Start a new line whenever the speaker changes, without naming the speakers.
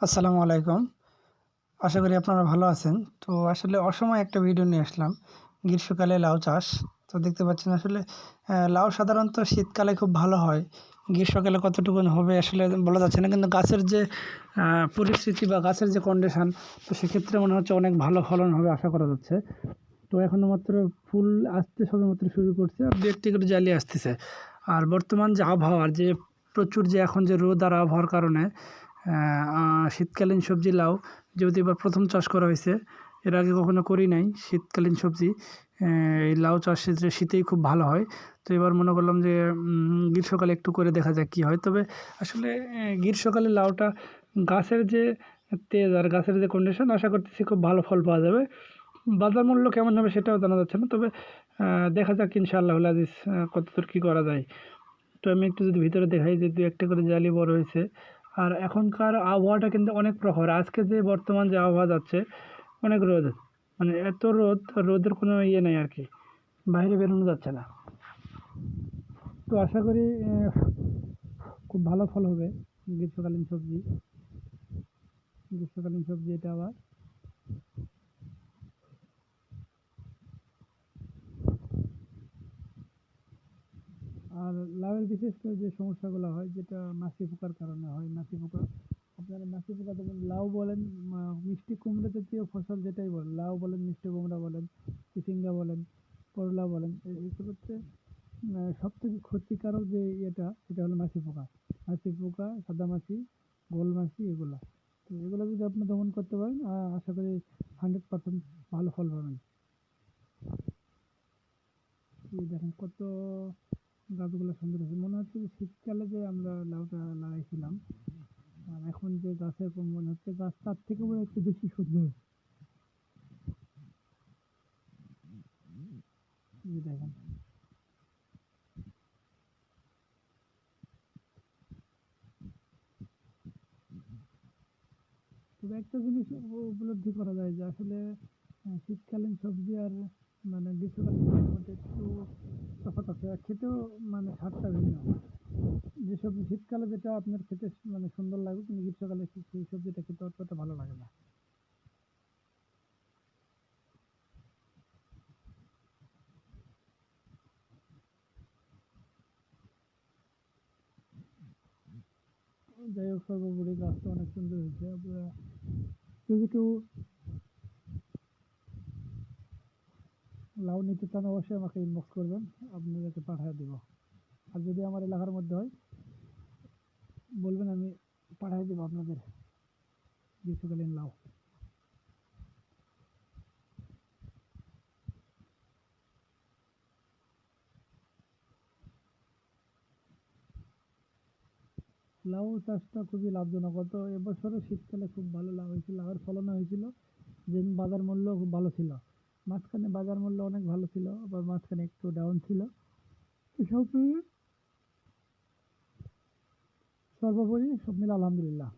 আসসালামু আলাইকুম। আশা করি আপনারা ভালো আছেন। তো আসলে অসময়ে একটা ভিডিও নিয়ে আসলাম। গ্রীষ্মকালে লাউ চাষ। তো দেখতে পাচ্ছেন আসলে লাউ সাধারণত শীতকালে খুব ভালো হয়। গ্রীষ্মকালে কতটুকুন হবে আসলে বলা যাচ্ছে না। কিন্তু গাছের যে পরিস্থিতি বা গাছের যে কন্ডিশন, তো সেক্ষেত্রে মনে হচ্ছে অনেক ভালো ফলন হবে আশা করা যাচ্ছে। তো এখনও মাত্র ফুল আসতে সবেমাত্র শুরু করছে আর ২-১টি করে জালি আসতেছে। আর বর্তমান যে আবহাওয়ার যে প্রচুর যে এখন যে রোদ আর আবহাওয়ার কারণে শীতকালীন সবজি লাউ যেহেতু এবার প্রথম চাষ করা হয়েছে, এর আগে কখনো করি নাই শীতকালীন সবজি। এই লাউ চাষ শীতেই খুব ভালো হয়। তো এবার মনে করলাম যে গ্রীষ্মকালে একটু করে দেখা যাক কী হয়। তবে আসলে গ্রীষ্মকালে লাউটা গাছের যে তেজ আর গাছের যে কন্ডিশন, আশা করতেছি খুব ভালো ফল পাওয়া যাবে। বাজার মূল্য কেমন হবে সেটাও জানা যাচ্ছে না। তবে দেখা যাক ইনশাআল্লাহুল আজিজ কতদূর কী করা যায়। তো আমি একটু যদি ভিতরে দেখাই যে ২-১টা করে জালি বড় হয়েছে। আর এখনকার আবহাওয়াটা কিন্তু অনেক প্রখর। আজকে যে বর্তমান যে আবহাওয়া যাচ্ছে, অনেক রোদ। মানে এত রোদ, রোদের কোনো ইয়ে নেই আরকি। বাইরে বেরোনো যাচ্ছে না। তো আশা করি খুব ভালো ফল হবে গ্রীষ্মকালীন সবজি। গ্রীষ্মকালীন সবজি এটা আবার। আর লাউয়ের বিশেষ করে যে সমস্যাগুলো হয়, যেটা মাছি পোকার কারণে হয়, মাছি পোকা। আপনারা মাছি পোকা যেমন লাউ বলেন, মিষ্টি কুমড়া জাতীয় ফসল যেটাই বলেন, লাউ বলেন, মিষ্টি কুমড়া বলেন, চিচিঙ্গা বলেন, করলা বলেন, এইসব হচ্ছে সবথেকে ক্ষতিকারক যে ইয়েটা, সেটা হলো মাছি পোকা। মাছি পোকা, সাদা মাছি, গোল মাছি, এগুলা। তো এগুলো যদি আপনি দমন করতে পারেন, আশা করি 100% ভালো ফল পাবেন। এই দেখেন কত গাছগুলো সুন্দর হয়েছে। মনে হচ্ছে যে শীতকালে যে আমরা লাউটা লাগাইছিলাম, আর এখন যে গাছের মনে হচ্ছে গাছ তার থেকে মনে হচ্ছে বেশি সুন্দর। এই দেখেন। তবে একটা জিনিস উপলব্ধি করা যায় যে আসলে শীতকালীন সবজি আর মানে গ্রীষ্মকালীন সবজির মধ্যে একটু তফাৎ আছে। আর খেতেও মানে স্বাদটা ভিন্ন। যে সবজি শীতকালে যেটা আপনার খেতে মানে সুন্দর লাগে, কিন্তু গ্রীষ্মকালে সেই সবজিটা খেতে অতটা ভালো লাগে না। যাই হোক, সর্বোপরি গাছটা অনেক সুন্দর হয়েছে। আপনারা যদি কেউ লাউ নিতে চান অবশ্যই আমাকে ইনবক্স করবেন, আপনাদেরকে পাঠিয়ে দেবো। আর যদি আমার এলাকার মধ্যে হয় বলবেন, আমি পাঠিয়ে দেবো আপনাদের গ্রীষ্মকালীন লাউ। লাউ চাষটা খুবই লাভজনক। গত এবছরও শীতকালে খুব ভালো লাভ হয়েছিল, লাউয়ের ফলনও হয়েছিল। যে বাজার মূল্য খুব ভালো ছিল। মাঝখানে বাজার মূল্য অনেক ভালো ছিল, আবার মাঝখানে একটু ডাউন ছিল। তো সব মিলিয়ে সর্বোপরি সব মিলে আলহামদুলিল্লাহ।